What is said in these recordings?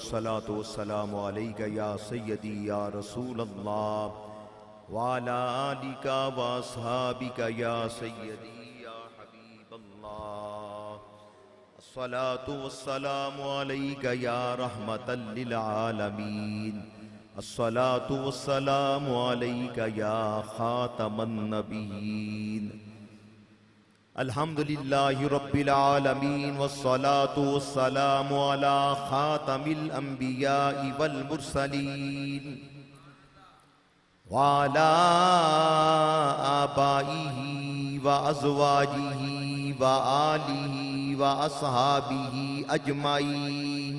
सलातो वस्सलामु अलैका या सय्यदी या रसूल अल्लाह वाला आलिका व अस्हाबिका या सय्यदी या हबीब अल्लाह। अस्सलातु वस्सलामु अलैका या रहमतल लिल आलमीन। अस्सलातु वस्सलामु अलैका या खातमन नबीयीन। अल्हम्दुलिल्लाहि रब्बिल आलमीन वस्सलातु वस्सलामु अला खातमिल अंबियाइ वल मुरसलीन व अला आबाइहि व अज़वाजिहि व आलिहि व अस्हाबिहि अजमाइन।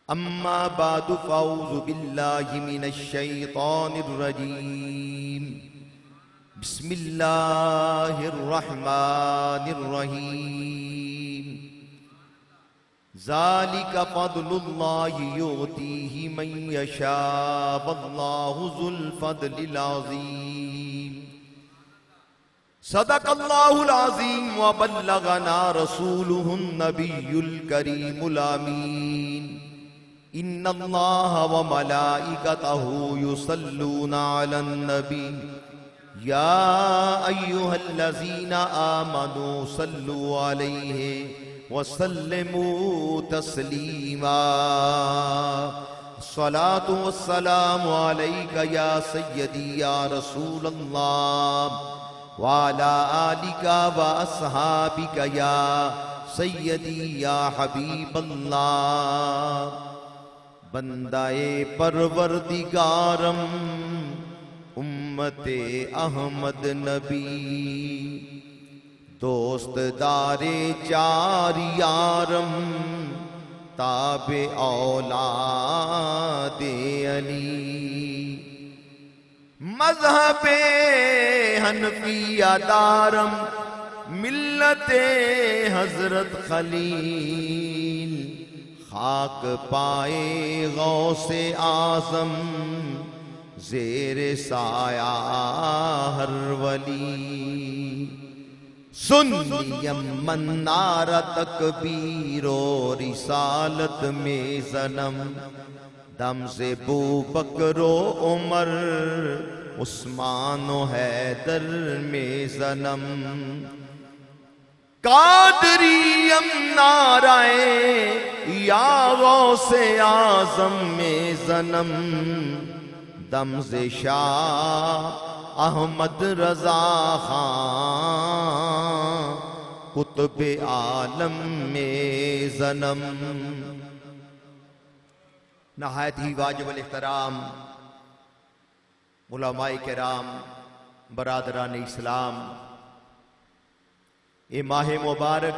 अम्मा बादु फ़अऊज़ु बिल्लाहि मिनश शैतानिर रजीम। बिस्मिल्लाहिर्रहमानिर्रहीम। ज़ालिका फ़द्लुल्लाहि युअतीहि मन यशा वल्लाहु ज़ुल फ़द्लिल अज़ीम। सदक़ल्लाहुल अज़ीम व बल्लगना रसूलुहुन नबियुल करीमुल अमीन। इन्नल्लाहा व मलाइकतहु युसल्लूना अलन नबी या अय्युहल्लज़ीना आमनू सल्लु अलैहि वसल्लिमू तस्लीमा। अस्सलातु वस्सलामु अलैका या सय्यदी या रसूल अल्लाह व अला आलिका व अस्हाबिका या सय्यदी या हबीब अल्लाह। बंदाए परवरदिगारम उम्मते अहमद नबी दोस्त दारे चार यारम ताबे औलादे अली। मज़हबे हनफिया दारम मिल्लते हजरत खलील। खाक पाए गौसे आज़म ज़ेरे साया हर वली। सुन्नियम मन्नारा तकबीरो रिसालत में जन्म दम से बू बकरो उमर उस्मानो हैदर में जन्म। कादरियम नाराए या गौसे आज़म में जन्म दम से शाह अहमद रजा खां कुतुब आलम में जन्म। नहायत ही वाजिबुल इहतराम उलमाए किराम, बरादरान इस्लाम, ए माह मुबारक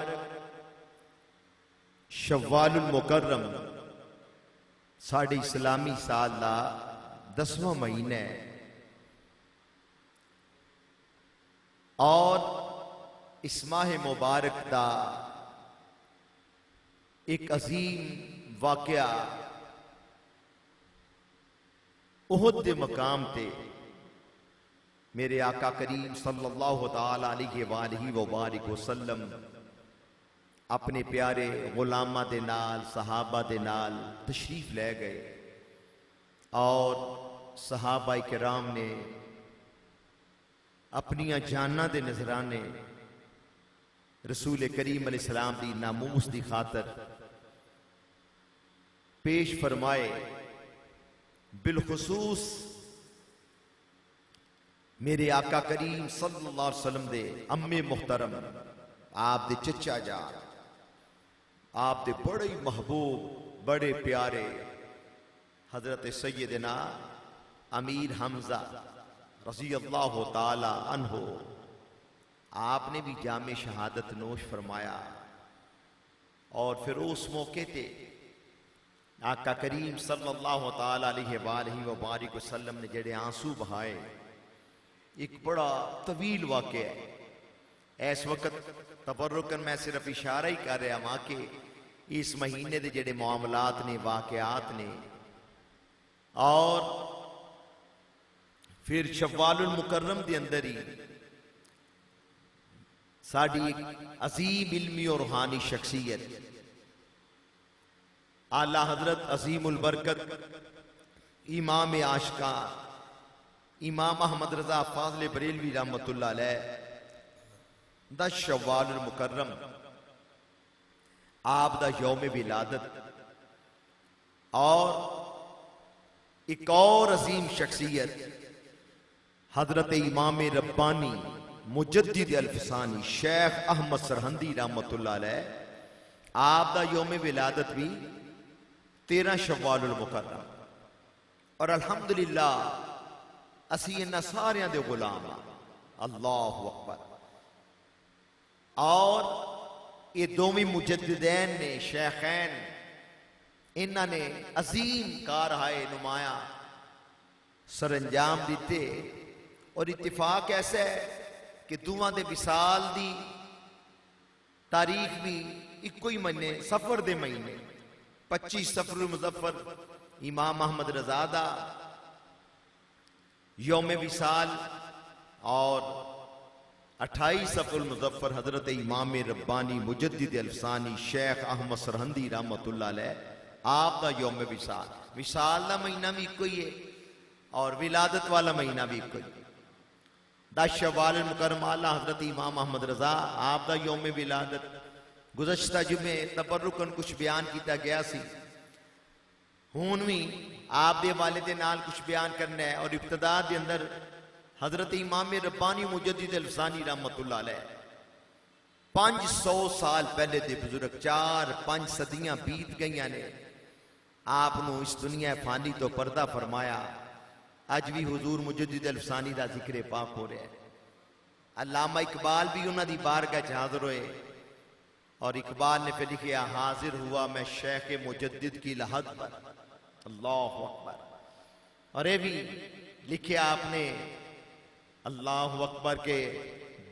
शव्वालुल मुकर्रम साढ़े इस्लामी साल का 10वां महीना है और इस माह मुबारक का एक अजीम वाकया उहद दे मकाम ते मेरे आका करीम सल्लल्लाहु ताला अलैहि व बारिक वसल्लम अपने प्यारे गुलामा दे नाल सहाबा दे नाल तशरीफ ले गए और सहाबा किराम ने अपनिया जाना दे नजराने रसूल करीम अलैहिस्सलाम दी नामूस दी खातर पेश फरमाए। बिलखुसूस मेरे आका करीम सल्लल्लाहु अलैहि वसल्लम दे अम्मे मुहतरम आप दे चचा जान आप दे बड़े महबूब बड़े प्यारे हजरत सैयदना अमीर हमजा रज़ी अल्लाह ताला अन्हो आपने भी जामे शहादत नोश फरमाया और फिर उस मौके ते आका करीम सल्लल्लाहु ताला अलैहि व बारिक वसल्लम ने जेड़े आंसू बहाए एक बड़ा तवील वाक़या है। इस वक्त तबर्रुकन मैं सिर्फ इशारा ही कर रहा वहां के इस महीने के जेड़े मामलात ने वाक़यात ने और फिर शव्वालुल मुकर्रम के अंदर ही साड़ी एक अजीम इल्मी और रूहानी शख्सियत आला हजरत अजीमुल बरकत इमाम आशका इमाम अहमद रजा फाजले बरेलवी रहमतुल्लाह अलैह 10 शव्वाल मुकर्रम आप दा यौम विलादत और एक और अजीम शख्सियत हजरत इमाम रब्बानी मुजद्दिद अल्फसानी शेख अहमद सरहंदी रहमतुल्लाह अलैह आप दा यौम विलादत भी 13 शव्वाल मुकर्रम। और अल्हम्दुलिल्लाह असी इन्हां सारियां दे गुलाम हां। अल्लाहु अकबर। और ये दोवें मुजद्दिदैन ने शेखैन इन्हां ने अजीम कारहाए नुमाया सरंजाम दिते। और इत्तिफाक ऐसा है कि दोवां दे विसाल दी तारीख भी इको ही महीने सफर दे महीने 25 सफरुल मुज़फ्फर इमाम अहमद रज़ा दा यौम विसाल और 28 सफरुल मुज़फ्फर हजरत इमाम रब्बानी मुजद्दिद अल्फसानी शेख अहमद सरहंदी रहमतुल्लाह अलैह आप दा यौम विसाल। विसाल दा महीना भी इको ही है और विलादत वाला महीना भी इको ही। 10 शव्वाल मुकर्रम आला हजरत इमाम अहमद रज़ा आप दा यौम विलादत। गुज़श्ता जुमे तबर्रुकन कुछ बयान किया गया सी, हुण भी आप दे हवाले दे नाल कुछ बयान करना है। और इब्तिदा दे अंदर हजरत इमाम रब्बानी मुजद्दिद अल्फसानी रहमतुल्लाह अलैह 500 साल पहले दे बुजुर्ग 4-5 सदियां बीत गई ने आपनू इस दुनिया फानी तो पर्दा फरमाया। अज भी हुजूर मुजद्दिद अल्फसानी दा जिक्र पाक हो रहा है। अल्लामा इकबाल भी उन्हां दी बारगाह च हाजिर होए और इकबाल ने फिर लिखा हाजिर हुआ मैं शेख मुजद्दिद की लहद पर। अल्लाहु अकबर। और ये भी लिखे आपने अल्लाहु अकबर के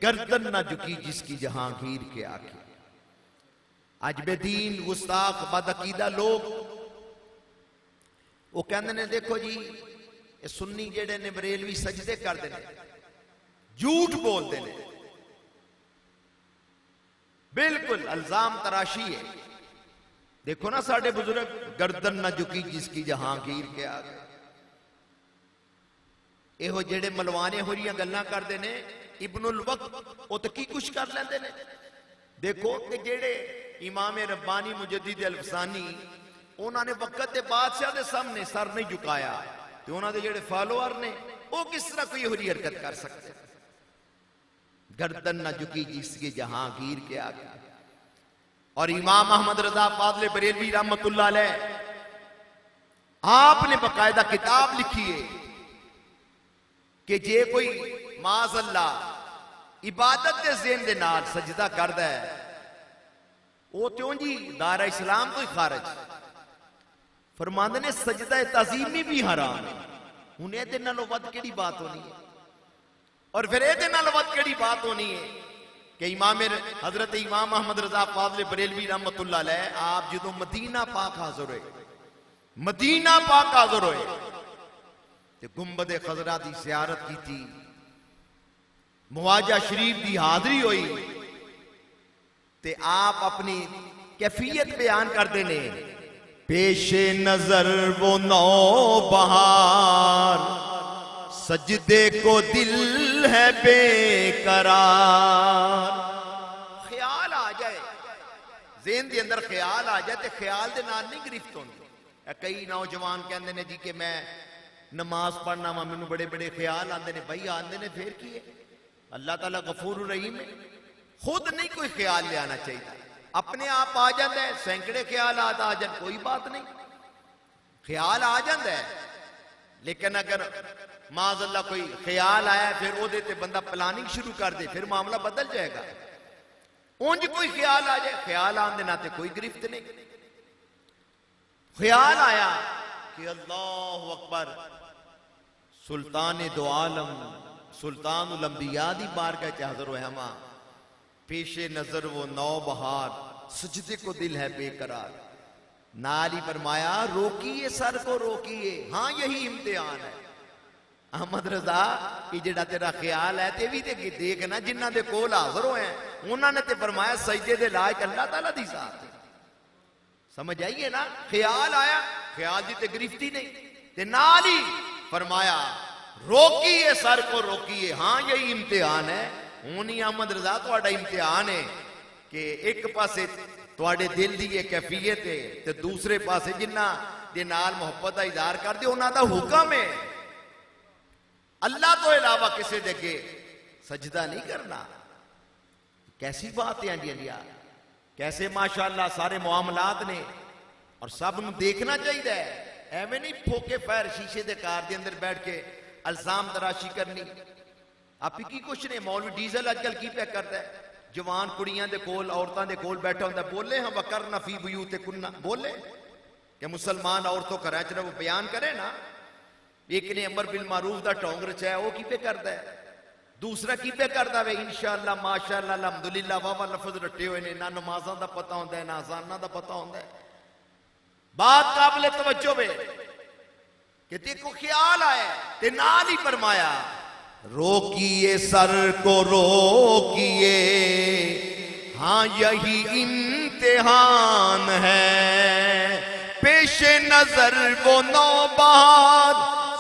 गर्दन ना झुकी जिसकी जहांगीर के आगे। अज बेदीन गुस्ताख बदअकीदा लोग वो कहते ने देखो जी ये सुन्नी जेड़े ने बरेलवी सजदे करते हैं, झूठ बोलते हैं, बिल्कुल अल्जाम तराशी है। देखो ना साडे बुजुर्ग गर्दन ना झुकी जिसकी जहांगीर के आगे। एहो जेड़े मलवाने होरियां गल्लां करदे ने इब्नुल वक्त ओ तो की कुछ कर लेंदे ने। देखो कि जेड़े इमाम रब्बानी मुजद्दिद अल्फसानी उन्होंने वक्त के बादशाह के सामने सर नहीं झुकाया तो उन्होंने जेड़े फॉलोअर ने वो किस तरह कोई होरी हरकत कर सकते। गर्दन ना झुकी जिसकी जहांगीर के आगे। और इमाम अहमद रजा फाजले बरेलवी रहमतुल्लाह अलैह आपने बकायदा किताब लिखी है कि जे कोई माज़अल्लाह इबादत के ज़हन दे नाल सजदा करदा है वो त्यों जी दायरा इस्लाम तो ही खारज। फरमांदे ने सजदा ताज़ीमी भी हराम है। हुण इहदे नालों वध केड़ी बात होनी है। और फिर इहदे नालों वध केड़ी बात होनी है कि इमाम हजरत इमाम अहमद रजा फाजले बरेलवी रहमतुल्लाह अलैह आप जो मदीना पाक हाजिर होए, मदीना पाक हाजिर होए ते गुंबद खजरा की ज़ियारत की थी, मुआजा शरीफ की हाजरी हुई ते आप अपनी कैफियत बयान करते ने। पेशे नजर वो नौ बहार सजदे को दिल है बेकरार। ख्याल आ जाए ज़हन के अंदर, ख्याल आ जाए तो ख्याल दे नाल नहीं गिरफ्त होंदी। कई नौजवान कहते हैं जी कि मैं नमाज पढ़ना वा मैनू बड़े बड़े ख्याल आते हैं। भाई आते हैं फिर की है, अल्लाह ताला गफूर रहीम है। खुद नहीं कोई ख्याल ले आना चाहिए, अपने आप आ जाता है। सैकड़े ख्याल आ जाए कोई बात नहीं, ख्याल आ जाता है। लेकिन अगर माज़अल्लाह कोई ख्याल आया फिर ओदे ते बंदा प्लानिंग शुरू कर दे फिर मामला बदल जाएगा। उंज कोई ख्याल आ जाए, ख्याल आने नाते कोई गिरफ्त नहीं। ख्याल आया कि अल्लाहु अकबर सुल्तान दो आलम सुल्तान उल अंबिया दी बारगाह च हाज़िर होए हम, पेशे नजर वो नौ बहार सजदे को दिल है बेकरार। नाली फरमाया रोकिए सर को रोकिए, हाँ यही इम्तिहान है। अहमद रजा कि जेड़ा तेरा ख्याल है ते भी ते देखना जिन्हां दे कोल हाज़िर होए उन्होंने ते फरमाया सजदे दे लायक अल्लाह ताला दी जात है। समझ आइए ना, ख्याल आया, ख्याल की तो गिरफ्ती नहीं, ते नाल ही फरमाया रोकिए सर को रोकिए। हाँ यही इम्तिहान है। हूं ही अहमद रजा तुहाडा इम्तिहान है कि एक पासे तुहाडे दिल की एक कैफियत है ते दूसरे पासे जिन्ना दे नाल मोहब्बत का इजहार कर दे उन्हां दा हुक्म है अल्लाह तो इलावा किसी दे अगे सजदा नहीं करना। कैसी बात है जी यार, कैसे माशाअल्लाह सारे मामलात ने और सब नूं देखना चाहिए। एवं नहीं फोके पैर शीशे के कार के अंदर बैठ के अल्जाम तराशी करनी। आप की कुछ ने मौलवी डीजल अजकल की पैक करता है, जवान कुड़ियां दे कोल औरतां दे कोल बैठा होंदा, बोले हम वकरना फी बुयूते कुन्ना, बोले कि मुसलमान औरतों घर च वो बयान करे ना। एक ने अमर बिल मारूफ का ढोंग रचाया, वो की पे करता है, दूसरा की पे करता है इंशाअल्लाह माशाअल्लाह अल्हम्दुलिल्लाह वाह वाह लफ्ज रटे हुए ने, ना नमाज़ां दा पता होंदा है ना अज़ानां दा पता होंदा है। बात काबिल तवज्जो वे कि देखो ख्याल आया ते नाल ही फरमाया रोकिए सर को रोकिए, हाँ यही इम्तिहान है। पेशे नजर वो नौबहार,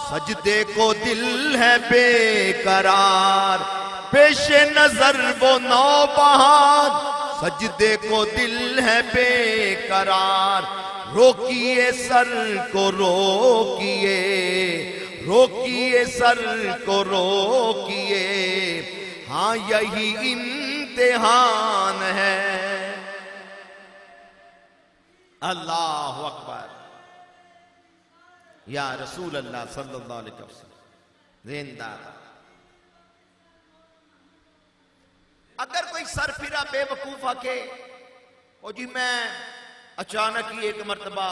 सजदे को दिल है बेकरार। पेशे नजर वो नौबहार, सजदे को दिल है बेकरार। रोकिए सर को रोकिए, रोकिए सर को रोकिए, हाँ यही इम्तिहान है। अल्लाह अकबर, या रसूल अल्लाह सल्लल्लाहु अलैहि वसल्लम जिंदाबाद। अगर कोई सरफिरा बेवकूफ आके ओ जी मैं अचानक ही एक मरतबा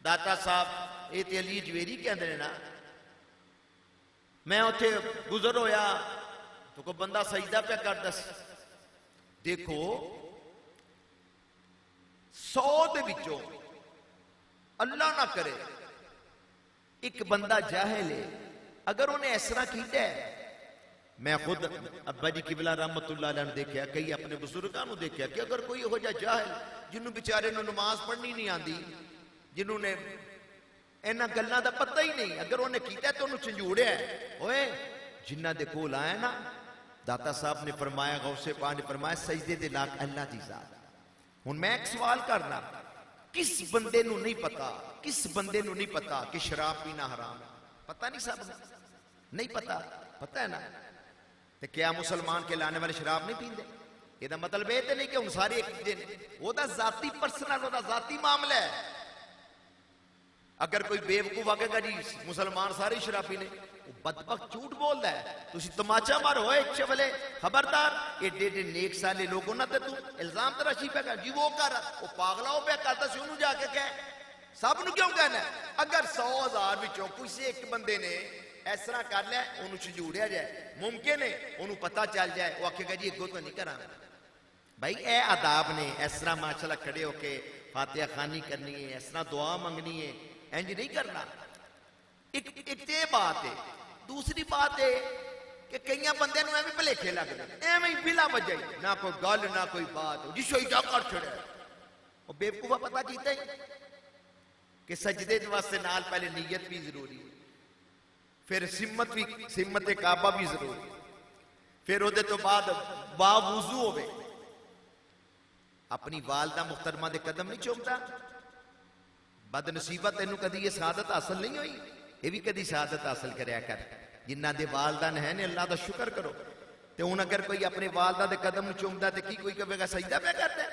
दाता साहब ये अली जवेरी कहते हैं ना, मैं उत्थे गुजर होया तो कोई बंदा सजदा पे करदा सी। देखो 100 दे विचों अल्लाह ना करे एक बंदा जाहिल है, अगर उन्हें इस तरह किया है। मैं खुद अब्बा जी किबला रहमतुल्लाह अलैह देखा, कई अपने बुजुर्गों को देखा कि अगर कोई हो जा जाहिल जिन्होंने बेचारे नमाज पढ़नी नहीं आती, जिन्होंने इन्होंने गल्लां दा पता ही नहीं, अगर उन्हें किया तो उन्हें झंझोड़िया ओए जिन्हां दे कोल आया ना, दाता साहब ने फरमाया, गौसे पाक ने फरमाया सजदे दे लाक अल्लाह दी जात। हुण मैं एक सवाल करना, किस बंदे नूं नहीं पता, किस बंदे नूं नहीं पता कि शराब पीना हराम है? पता नहीं, सब नहीं पता, पता है ना। तो क्या मुसलमान के लाने वाले शराब नहीं पींदे? ਇਹਦਾ मतलब ये तो नहीं कि हम सारे एक दिन ओदा जाती पर्सनल ओदा जाती मामला है। अगर कोई बेवकूफ आकेगा जी मुसलमान सारे शराबी ने, बदबख्त झूठ बोलता है, तुसी तमाचा मारो इच्छे वाले खबरदार। एडे एडे नेक साले लोगों ना तू इल्जाम तराशी पे कर जी, वो कर वो पागला हो पे करता सी, उन्होंने जाके कह सब नु क्यों कहना? अगर 100,000 विचों किसी एक बंदे ने इस तरह कर लिया, उन्होंने झंझोड़िया जाए, मुमकिन है उन्होंने पता चल जाए, वो आखेगा जी अगों तो नहीं करा भाई। ए आदाब ने इस तरह माशाअल्लाह खड़े होके फातिहा खानी करनी है, इस तरह दुआ मंगनी है, इंज नहीं करना। एक ये बात है। दूसरी बात है कि कई बंदे एवं भुलेखे लगते, एवं बिला वजह ही ना कोई गल ना कोई बात जी शहीदा कर छड़िया। और बेवकूफा पता किया ही कि सजदे वास्ते नाल पहले नीयत भी जरूरी है, फिर सिमत भी, सिमत काबा भी जरूरी, फिर वो तो बाद बावुजू होवे अपनी वालदा मुख्तरमा के कदम नहीं चुमता। बदनसीबत तेन कदी ये शहादत हासिल नहीं हुई, ये भी कदी शहादत हासिल करया कर। जिन्ना दे वालदान है ने अल्लाह का शुक्र करो। तो हूँ अगर कोई अपने वालदा के कदम चुमदा तो की कोई कहेगा सजदा पे करता है?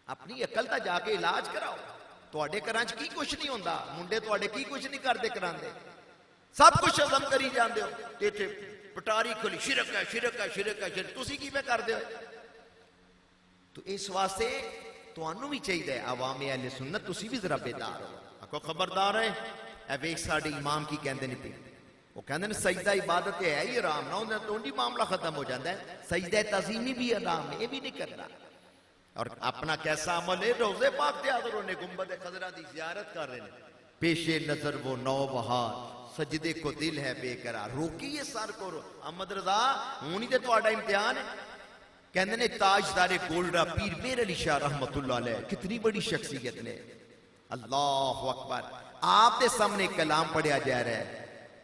अपनी अकल का जाके इलाज कराओ। तुहाडे घरां च की कुछ नहीं होंदा, मुंडे तुहाडे की कुछ नहीं करते करांदे, सब कुछ हजम करी जाते हो, ते इत्थे पटारी खुली शिरक है शिरक है शिरक है शिरक, तुसी की पे करदे हो? तो इस वास्ते तुहानू भी चाहिए आवाम अहले सुन्नत तुसी भी जरा बेदार हो, आखो खबरदार है। ए वेख साडे इमाम की कहंदे ने पे, वो कहंदे ने सजदा इबादत है ही आराम ना, उन्हें तो ही मामला खत्म हो जाता है। सजदा तज़ीमी भी आराम है, ये भी नहीं करना। और अपना कैसा अमल है, रोज़े पाक दे आदर होने गुंबद खजरा दी ज़ियारत कर रहे हैं, पेशे नजर वो नौबहार, सजदे को दिल है बेकरार। रोकिए सर को अहमद रजा, हूं ही तो तुहाडा इम्तिहान है। कहते ने ताजदारे गोल्डा पीर मेर अली शाह रहमतुल्लाह अलैह कितनी बड़ी शख्सियत ने। अल्लाह अकबर। आपके सामने कलाम पढ़िया जा रहा है,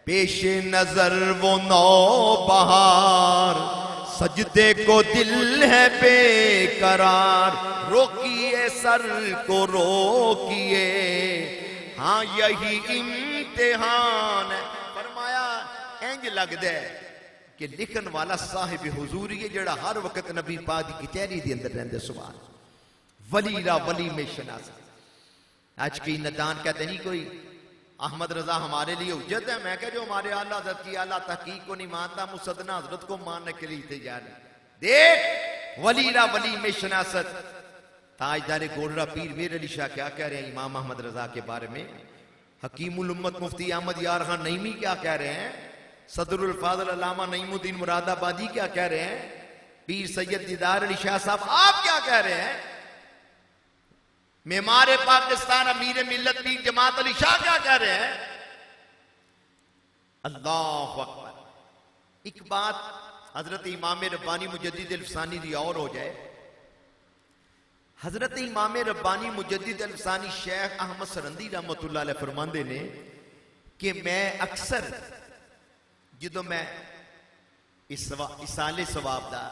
पेशे नजर वो नौ बहार, सजदे को दिल है बेकरार, रोकिए सर को रोकिए, हाँ यही इम्तिहान है। फरमाया इंज लगता है कि लिखन वाला साहिब हुजूर है जड़ा हर वक्त नबी पाक की कचहरी के अंदर रहते। सुभान वली रा वली में शनास। आज कई नदान कहते नहीं कोई अहमद रजा हमारे लिए उज्जत है। मैं कह जो हमारे आला हज़रत की आला तहकीक को नहीं मानता, मुसद्दना हजरत को मानने के लिए तैयार है। देख वली रा वली में शनासत। ताजदारे गोल्डा पीर मेर अली शाह क्या कह रहे हैं इमाम अहमद रजा के बारे में? हकीमुल उम्मत मुफ्ती अहमद यार खान नईमी क्या कह रहे हैं? सदरुल फाज़िल अल्लामा नईमुद्दीन मुरादाबादी क्या कह रहे हैं? पीर सैयद दीदार अली शाह साहब आप क्या कह रहे हैं? मेमारे पाकिस्तान अमीर मिल्लत पीर जमात अली शाह क्या कह रहे हैं? अल्लाह अकबर। एक बात हजरत इमाम रब्बानी मुजद्दिद अल-अफ़सानी दी और हो जाए। हजरत इमाम रब्बानी मुजद्दिद अल-अफ़सानी शेख अहमद सरंदी रहमतुल्लाह अलैह फरमांदे ने कि मैं अक्सर जो मैं इसाले सवाब दा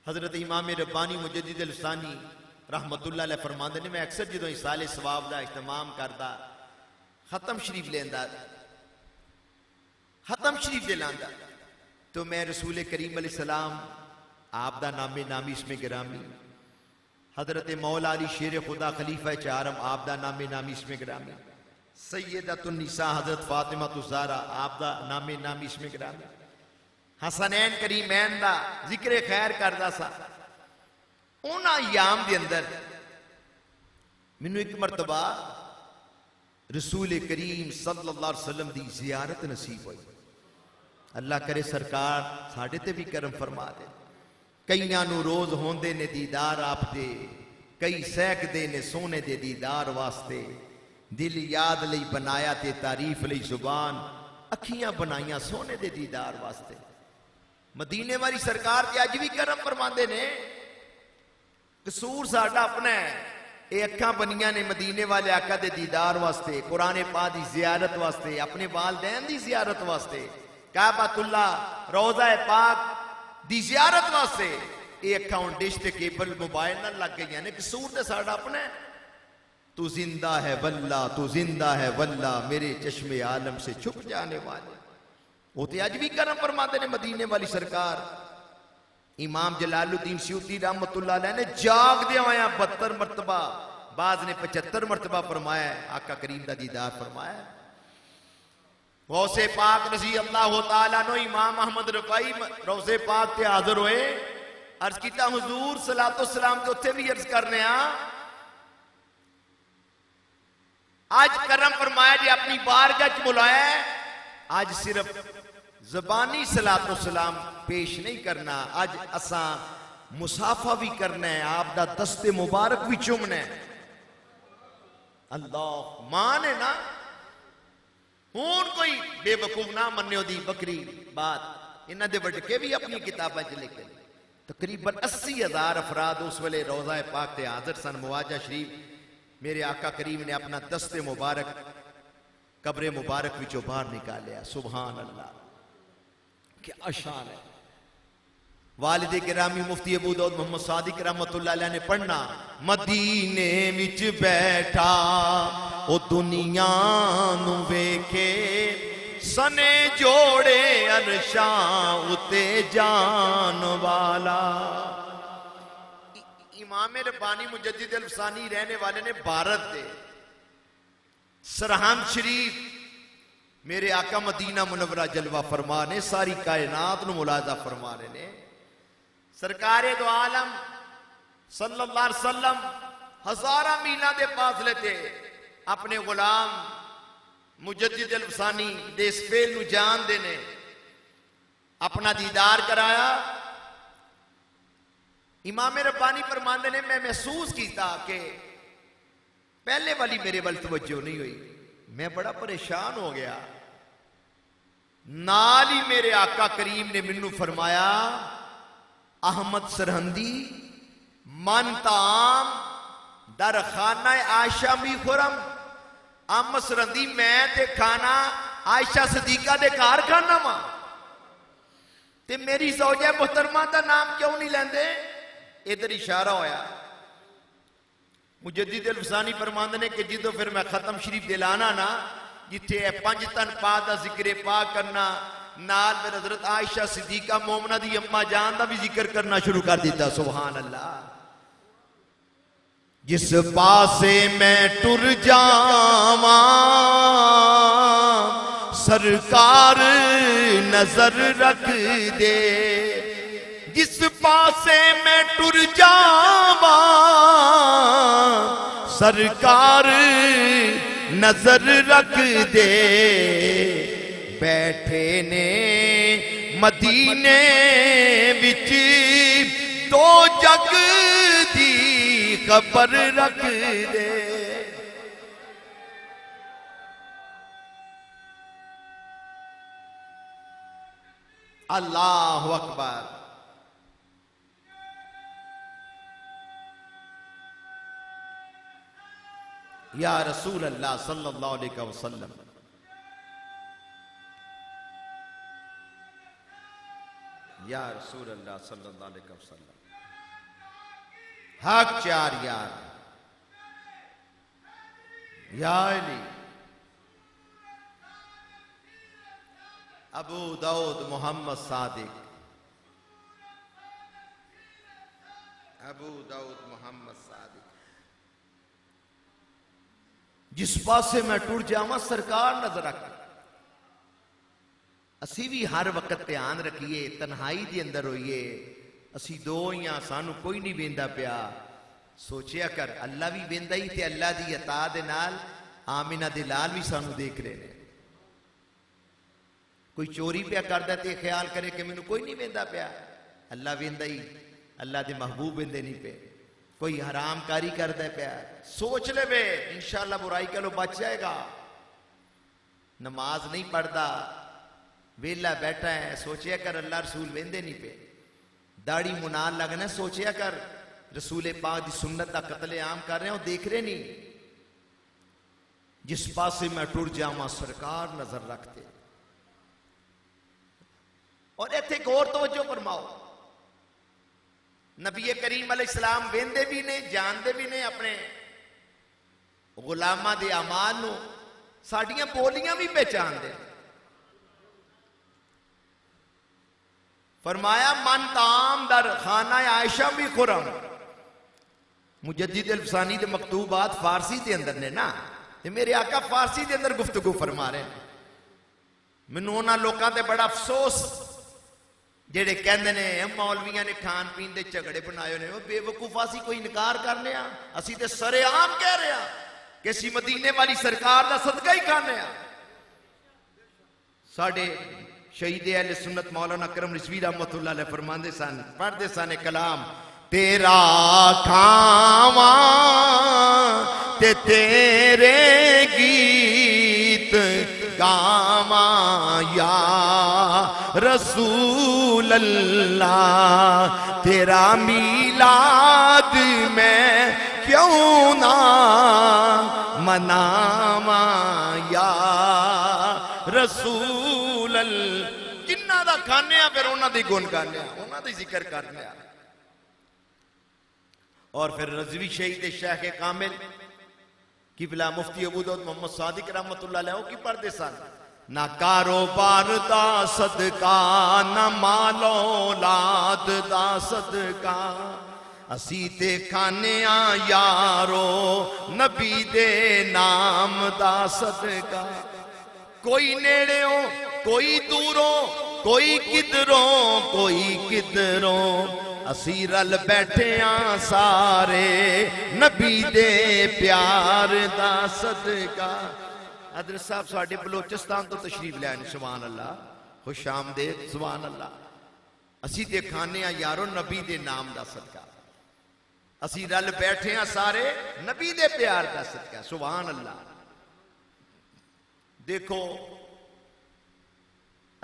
हजरत इमाम रब्बानी मुजद्दिद अल-अफ़सानी रहमतुल्लाह अलैह फरमांदे ने मैं अक्सर जो इसाले सवाब दा इहतमाम करदा खत्म शरीफ लेंदा खत्म शरीफ लांदा तो मैं रसूल करीम अलैहिस्सलाम आप दा नामे नामी इसमें गिरामी, हजरत मौला अली शेर खुदा खलीफा चारम आप दा नामे नामी इसमें गिरामी, सैयदतुन निसा हजरत फातिमा ज़हरा आप दा नामे नामी इसमें गिरामी, हसनैन करीमैन दा जिक्र खैर करदा सा। उन्हां याम दे अंदर मैनू एक मरतबा रसूल करीम सल्लल्लाहु अलैहि वसल्लम दी जियारत नसीब हुई। अल्लाह करे सरकार साढ़े ते भी करम फरमा दे। कईयां नू रोज होंदे ने दीदार आप दे, कई सैकदे ने सोने दे दीदार वास्ते, दिल याद लई बनाया ते तारीफ लई जुबान, अखियां बनाइया सोने दे दीदार वास्ते। मदीने वाली सरकार ते अज भी करम फरमांदे ने। कसूर साडा अपना है, ये अखा बनिया ने मदीने वाले आका दे दीदार वास्ते, कुरान पाक दी जियारत वास्ते, अपने वालदैन दी जियारत वास्ते, काबतुल्लाह रोज़ा पाक दी जियारत वास्ते। ये अखा हुण डिश ते केबल मोबाइल नाल लग गई ने। कसूर ते साडा अपना है। तू जिंदा है वल्ला, तू जिंदा है वल्ला, मेरे चश्मे आलम से छुप जाने वाले। वो तो अज भी करम फरमाते ने मदीने वाली सरकार। इमाम जलालुद्दीन सयूती रहमतुल्लाह अलैह ने जाग दे आया 72 मरतबा, बाज ने 75 मरतबा फरमाया आका करीम दा दीदार फरमाया। गौसे पाक रजी अल्लाह तआला नो इमाम अहमद रफाई रोज़े पाक ते हाजिर होए। अर्ज किया हुजूर सलातो सलाम ते उत्थे भी अर्ज करने आज करम फरमाया जी अपनी बारगाह च बुलाया। आज सिर्फ ज़बानी सलातो सलाम पेश नहीं करना, आज असा मुसाफा भी करना है, आप दा दस्ते मुबारक भी चुमना है। अल्लाह मान है ना। हूं कोई बेवकूफ ना मन्यो दी बकरी बात। इन्हां दे वटके भी अपनी किताबां च लिखे। तकरीबन 80,000 अफराद उस वेले रोज़ा पाक ते हाजिर सन। मुआजा शरीफ मेरे आका करीम ने अपना दस्ते मुबारक कब्रे मुबारक विचों बाहर निकालिया। सुभान अल्लाह, क्या शान है। वालिदे गिरामी मुफ्ती अबू दाऊद मोहम्मद सादिक रहमतुल्लाह अलैह ने पढ़ना, मदीने विच बैठा ओ दुनिया नू वेखे, सने जोड़े अरशां उते जान वाला। इमाम रब्बानी मुजद्दिद अल-अफ़सानी रहने वाले ने भारत दे सरहंद शरीफ मेरे आका मदीना मुनव्वरा जलवा फरमा ने सारी कायनात नू मुलाजा फरमा रहे ने। सरकारे दो आलम सल्लल्लाहु अलैहि वसल्लम हजारा मीलों के फासले ते अपने गुलाम मुजद्दिद अल-अफ़सानी दे इस फेल नू जान देने अपना दीदार कराया। इमाम रब्बानी फरमांदे ने मैं महसूस किया कि पहले वाली मेरे वाल तवज्जो नहीं हुई। मैं बड़ा परेशान हो गया। नाल ही मेरे आका करीम ने मैनू फरमाया अहमद सरहंदी मन ताम दर खाना आयशा भी खुरम। अहमद सरहंदी मैं ते खाना आयशा सदीका दे घर खाना वा ते मेरी ज़ौजा मुहतरमा का नाम क्यों नहीं लेंदे? इधर इशारा होया। मुजद्दिद अल-फसानी फरमांदे ने कि जिदों फिर मैं खत्म शरीफ दिलाना ना जिथे पंज तन पाक का जिक्र पाक करना नाल फिर हजरत आयशा सिद्दीका मोमना दी अम्मा जान का भी जिक्र करना शुरू कर दिता। सुभान अल्लाह। जिस पासे मैं टुर जावा सरकार नजर रख दे। जिस पासे मैं टुर जावा सरकार नजर रख दे। बैठे ने मदीने विच दो जग दी खबर रख दे। अल्लाहु अकबर। या रसूल अल्लाह सल्लल्लाहु अलैहि वसल्लम। या रसूल अल्लाह सल्लल्लाहु अलैहि वसल्लम। हक चार यार या अली। अबू दाऊद मोहम्मद सादिक। अबू दाऊद मोहम्मद सादिक। जिस पासे मैं टुर जावा सरकार नजर रख। असी भी हर वक्त ध्यान रखिए तन्हाई के अंदर होइए। असी दो ही हाँ सानू कोई नहीं वेंदा पिया। सोचिया कर अल्लाह भी वेंदा ही ते अल्लाह की अता दे नाल आमिना दे लाल भी सानू देख रहे हैं। कोई चोरी पिया करदा ते ख्याल करे कि मैनू कोई नहीं वेंदा पिया। अल्लाह वेंदा ही अल्लाह दे महबूब वेंदे नहीं पे। कोई हरामकारी करदा पिया सोच ले वे इंशाअल्लाह बुराई करो बच जाएगा। नमाज नहीं पढ़ता वेला बैठा है सोचिया कर अल्लाह रसूल वेंदे नहीं पे। दाढ़ी मुनाल लगना सोचिया कर रसूले पाक की सुन्नत का कतले आम कर रहे हो देख रहे नहीं। जिस पासे मैं टुर जावा सरकार नजर रखते। और इत्थे एक और तवज्जो फरमाओ। नबी करीम अलैहिस्सलाम वेंदे भी ने जानते भी ने अपने गुलामा दे अमाल नू। साडियां बोलियां भी पहचानते। फरमाया मन ताम दर खाना आयशा भी खुरम। मुजद्दिद अल-फसानी दे मकतूबात फारसी के अंदर ने ना ते मेरे आका फारसी के अंदर गुफ्तगू फरमा रहे हैं। मैनू उन्हां लोकां ते बड़ा अफसोस जेड़े कहंदे ने मौलवियां ने खान पीन के झगड़े बनाए ने। बेवकूफा असी कोई इनकार करने असी ते सरेआम कह रहे हैं कि असी मदीने वाली सरकार का सदका ही खाने। साडे शहीद अहले सुन्नत मौलाना करम रिजवी रहमतुल्लाह अलैह फरमांदे सन पढ़ते सन कलाम तेरा खावा ते तेरे गीत गावा या रसूल अल्लाह। तेरा मीलाद में क्यों ना मनावा या रसूल अल्लाह। जिन्ना दा खाने फिर उन्हां दी गुण गाने उन्हां दी जिक्र करने। और फिर रज़वी शहीद शेख कामिल किबला मुफ्ती अबू दाऊद मोहम्मद सादिक रहमतुल्लाह अलैह की पढ़ते सन ना कारोबार दा सदका ना मालो औलाद दा सदका असी ते खाने यारो नबी दे नाम दा सदका। कोई नेड़ेओ कोई दूरों कोई किधरों असी रल बैठे सारे नबी दे प्यार दा सदका। अदर साहब साडे बलोचिस्तान तो तशरीफ लैन सुभान अल्लाह खुश आमदेद सुभान अल्लाह। असी ते खाने यारो नबी दे नाम दा सदका। असी रल बैठे सारे नबी दे प्यार दा सदका सुभान अल्लाह। देखो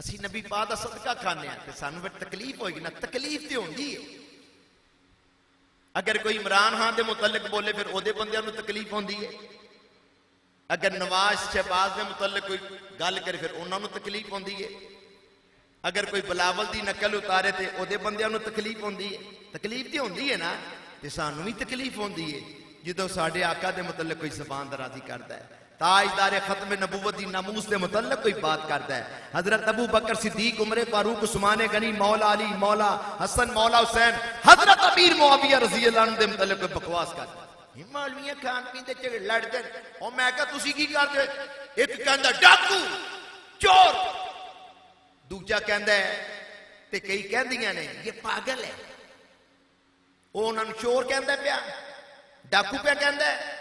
असी नबी पाक दा सदका खाने ते सानू फिर तकलीफ होएगी ना, तकलीफ तो होंदी है। अगर कोई इमरान खान के मुतलक बोले फिर ओदे बंदियां नू तकलीफ होंदी है। अगर नवाज शहबाज के मुतलक कोई गल करे फिर उन्होंने तकलीफ होंदी है। अगर कोई बिलावल की नकल उतारे तो ओदे बंदियां नू तकलीफ होंदी है। तकलीफ तो होंदी है ना, तो सानू भी तकलीफ होंदी है जो साडे आका के मुतलक कोई जबान दराजी करता है। ताजदारे खत्म नबूवत दी नामूस के मुतल्लक कोई बात करता है। हजरत अबू बकर सिद्दीक, उमर फारूक, उस्मान गनी, मौला अली, मौला हसन, मौला हुसैन, हजरत अमीर मुआविया रज़ी अल्लाह अन्हु दे मुतल्लक कोई बकवास करता है। मौलवियां खान पीन दे झगड़े लड़दे और मैं कहा तुसी की करदे? एक कहंदा डाकू चोर, दूजा कहंदा है ते कई कहंदियां ने ये पागल है। वो उन्हां नूं चोर कहंदा पिया, डाकू पिया कहंदा है।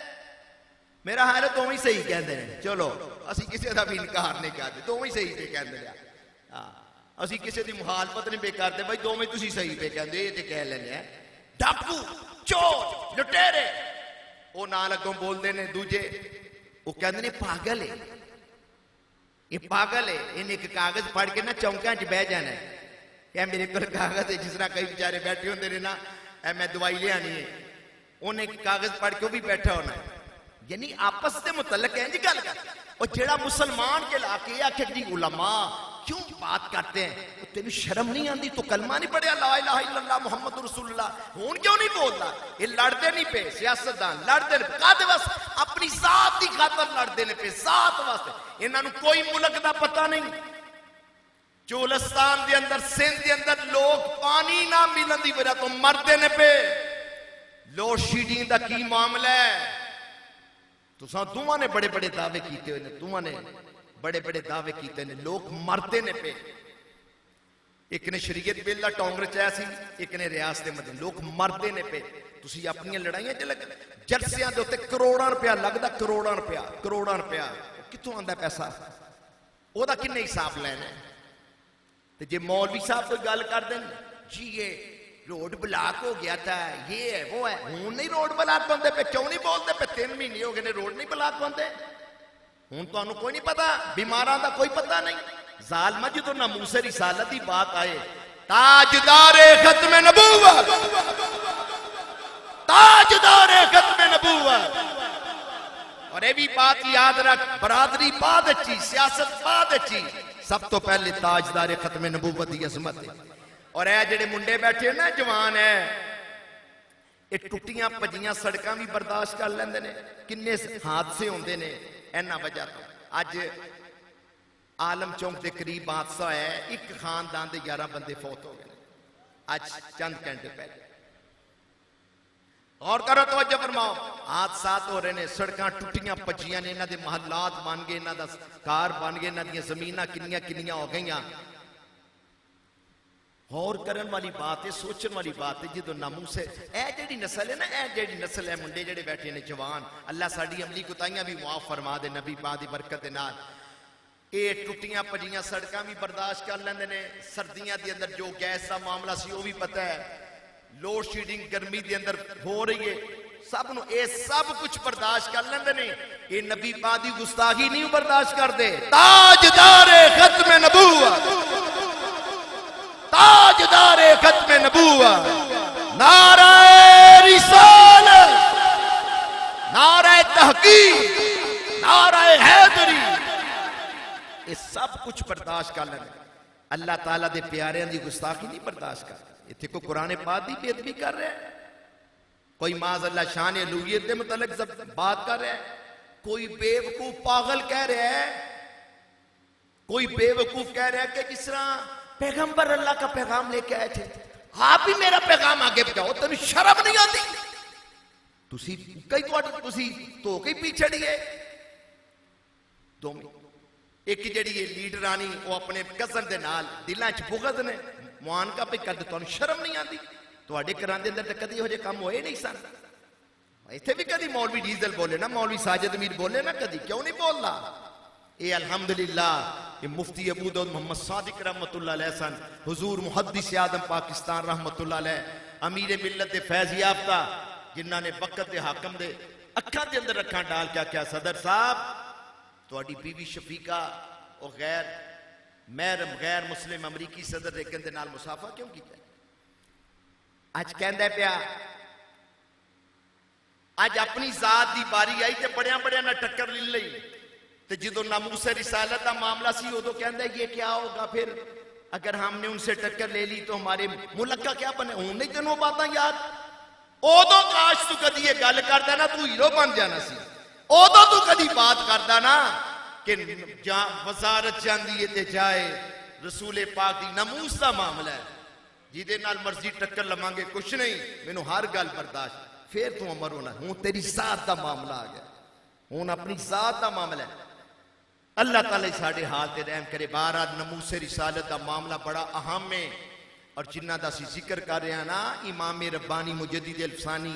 मेरा हाल दोवें सही कहते हैं। चलो असी किसी का भी इनकार नहीं करते, दोवें सही पे कहते हैं। हाँ, असी किसी की मुखालफत नहीं पे करते भाई, दोवें तुसी सही पे कहते, ये तो कह लेने। डाकू चोर लुटेरे वो नाल अगों बोलते हैं दूजे, वो कहते हैं पागल है, ये पागल है। इन्हें एक कागज पढ़ के ना चौंकिया च बह जाना है। क्या मेरे को कागज है, जिस तरह कई बेचारे बैठे होंगे ने ना, मैं दवाई लियानी है, उन्हें कागज पढ़ के वो भी बैठा होना है। यानी आपस के मुतलक है जी गल कर। और जेड़ा मुसलमान के लाके आखे जी उलमा क्यों बात करते हैं, तेन शर्म नहीं आती? तो कलमा नहीं पढ़िया ला इलाहा इल्लल्लाह मुहम्मद रसूलुल्लाह? हुण क्यों नहीं बोलता? ये लड़ते नहीं पे सियासतदान, लड़ते कादे वास्ते? अपनी जात की खातर लड़ते ने पे, जात वास्ते। इन्हां नूं कोई मुल्क का पता नहीं। चोलस्तान के अंदर, सिंध के अंदर लोग पानी ना मिलन की वजह तो मरते ने पे। लोड शेडिंग का की मामला है? तुसा दोवां ने बड़े बड़े दावे किए हुए ने, दोवां ने बड़े बड़े दावे किए ने, लोग मरते ने पे। एक ने शरीयत बिल का टोंगर चाया सी, एक ने रियासत मदीना, लोग मरते ने पे। तुसी अपनी लड़ाइयां च लगे, जर्सियां दे उत्ते करोड़ां रुपया लगदा, करोड़ां रुपया कित्थों आंदा पैसा? ओदा किन्ने हिसाब लेना है? ते जे मौलवी साहब कोई गल कर देन जी ये रोड ब्लॉक हो गया था, ये है वो है, हूं नहीं रोड ब्लॉक होंदे पे, क्यों नहीं बोलते पे? 3 महीने हो गए ने रोड नहीं ब्लॉक होंदे। हूं तुहानू कोई नहीं पता, बीमारां दा कोई पता नहीं। जालिमा जो ना मूसे रिसालत की बात आए, ताजदारे खत्म नबूवत, ताजदारे खत्म नबूवत। और ये भी बात याद रख, बरादरी बाद अच्छी, सियासत बाद अच्छी, सब तो पहले ताजदारे खत्म नबूवत की अजमत है। और ये जेडे मुंडे बैठे ना जवान है, ये टुटियां भजियां सड़कां भी बर्दाश्त कर लेंदे ने। किन्ने हादसे होंदे ने इन्हां वजह तो। अज आलम चौक के करीब हादसा है, एक खानदान के 11 बंदे फौत हो गए अज चंद घंटे पहले। और करो तवज्जो फरमाओ, हादसात हो रहे ने, सड़कां टुटियां भजियां ने, इन्हां दे महलात बन गए, इन्हां दा घर बन गए, इन्हां दियां जमीनां किन्नियां किन्नियां हो गईयां। और करन वाली बात है, सोचने वाली बात है। जो नामूसे जी नस्ल है ना, जी नस्ल है मुंडे जेडे बैठे ने जवान, अल्लाह साडी अमली कुताइयां भी मुआफ फरमा दे नबी पाक दी बरकत दे नाल। ये टुटियां भजियां सड़कां भी बर्दाश्त कर लेंदे ने। सर्दियां दे अंदर जो गैस का मामला सी वो भी पता है, लोड शेडिंग गर्मी के अंदर हो रही है, सब नु ये सब कुछ बर्दाश्त कर लेंदे ने। ये नबी पाक दी गुस्ताखी नहीं बर्दाश्त करदे। ताजदारे खत्म नबूवत, ताजदारे खत्म नबूवत, नाराए रिसालत, नाराए तहकीक, नाराए हैदरी, ये सब कुछ बर्दाश्त कर लेना। अल्लाह ताला दे प्यारियां दी गुस्ताखी नहीं बर्दाश्त कर। इत्थे को कुरान पाक दी बेअदबी कर रहा है, कोई माज़ अल्लाह शान अलूहियत के मुतल्लिक बात कर रहा है, कोई बेवकूफ पागल कह रहा है, कोई बेवकूफ कह रहा है कि जिस तरह पैगंबर अल्लाह का पैगाम लेके आए थे, आप ही मेरा पैगाम आगे पहुंचाओ। तेन शर्म नहीं आती? तुसी कई तुसी तो कई पीछे है दोवें। एक जड़ी लीडर आनी वो अपने कजन के नाल दिलों च बुगद ने, मुआनका पे कर, तुहानू शर्म नहीं आती? तुहाडे घरां दे अंदर तो कदी इहो जिहे काम होए नहीं सन। इत्थे भी कदी मौलवी डीजल बोले ना, मौलवी साजिद मीर बोले ना, कदी क्यों नहीं बोलता? ये अल्हम्दुलिल्लाह ये मुफ्ती अबू दाऊद मोहम्मद सादिक रहमतुल्लाह अलैह सन, हुजूर मुहद्दिस आदम पाकिस्तान रहमतुल्लाह अलैह, अमीर मिल्लत फैज़ याफ्ता, जिन्हां ने वक्त दे हाकम दे अखां दे अंदर अखां डाल के आख्या, सदर साहब तुहाडी बीवी शफीका और गैर मैं गैर मुस्लिम अमरीकी सदर रेगन दे नाल मुसाफा क्यों किया? अज कहंदा पिया अज अपनी जात की बारी आई तो बड़िया बड़िया ना टक्कर ले ली, तो जो नामूस रिसालत का मामला सी उदो कहंदा ये क्या होगा फिर अगर हमने उनसे टक्कर ले ली तो हमारे मुल्क का क्या बने। हूं नहीं तेनों बात याद, उदो काश तू कदी ये गल करदा ना तू हीरो बन जाना सी। उदो तू कदी बात करदा ना कि वजारत जांदी है ते जाए रसूले पाक दी नमूस का मामला है, जिदे नाल मर्जी टक्कर लवांगे कुछ नहीं, मैनू हर गल बर्दाश्त। फिर तू अमर होना, हूं तेरी जात का मामला आ गया, हूं अपनी जात का मामला है। अल्लाह ताला साडे हाल ते रहम करे। बारह नमूसे रिसालत का मामला बड़ा अहम है और जिन्ना दा असीं जिक्र कर रहे हैं ना, इमाम रब्बानी मुजद्दिद अल्फसानी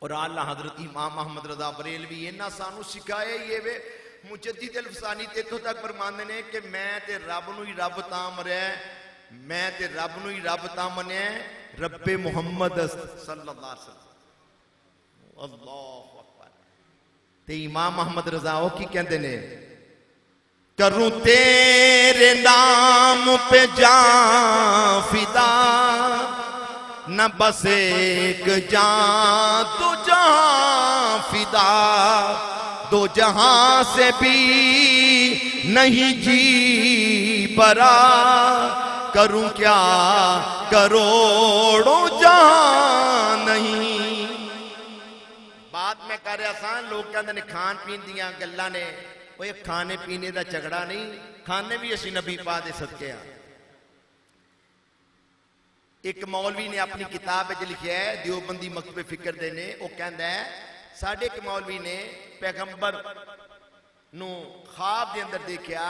और आला हजरत इमाम अहमद रजा बरेलवी इन्हां सानू सिखाए ये वे। मुजद्दिद अल्फसानी ते इत्थों तक फरमांदे ने कि मैं ते रब नूं ही रब तां मरिया, मैं ते रब नूं ही रब तां मनिया रब्बे मुहम्मद सल्लल्लाहु अलैहि वसल्लम। अल्लाहु अकबर। ते इमाम अहमद रजा ओ की कहंदे ने, करूं तेरे नाम पे जान फिदा, न बस एक जान तो जहां फिदा, दो जहां से भी नहीं जी बरा, करूं क्या करोड़ों जहां नहीं। बात मैं कर रहा सा, लोग कहते ने खान पीन दियां गल्लां ने, वो खाने पीने का झगड़ा नहीं, खाने भी असी नबी पा दे सदके आ। एक मौलवी ने अपनी किताब में लिखा है, देवबंदी मकतबे फिक्र दे ने, वो कहता है साडे एक मौलवी ने पैगंबर नू ख्वाब दे अंदर देखा,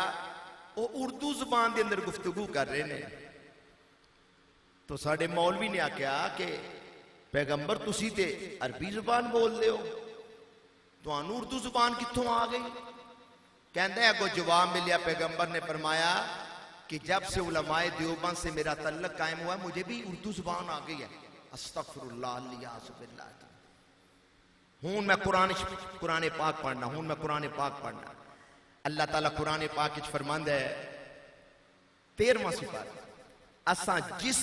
वो उर्दू जुबान दे अंदर गुफ्तगू कर रहे ने। तो साडे मौलवी ने आख्या कि पैगंबर तुसी ते अरबी जुबान बोल रहे हो, तुहानू उर्दू जुबान कित्थों आ गई? कहता है अगो जवाब मिलिया, पैगंबर ने फरमाया कि जब से उलमाए देवबंद से मेरा तल्लक कायम हुआ मुझे भी उर्दू जुबान आ गई है। अस्तगफिरुल्लाह लियाज़ुबिल्लाह। हूं मैं कुरान पाक पढ़ना, हूं मैं कुरान पाक पढ़ना। अल्लाह ताला कुरान पाक फरमांदा है 13वां सिपारा, असां जिस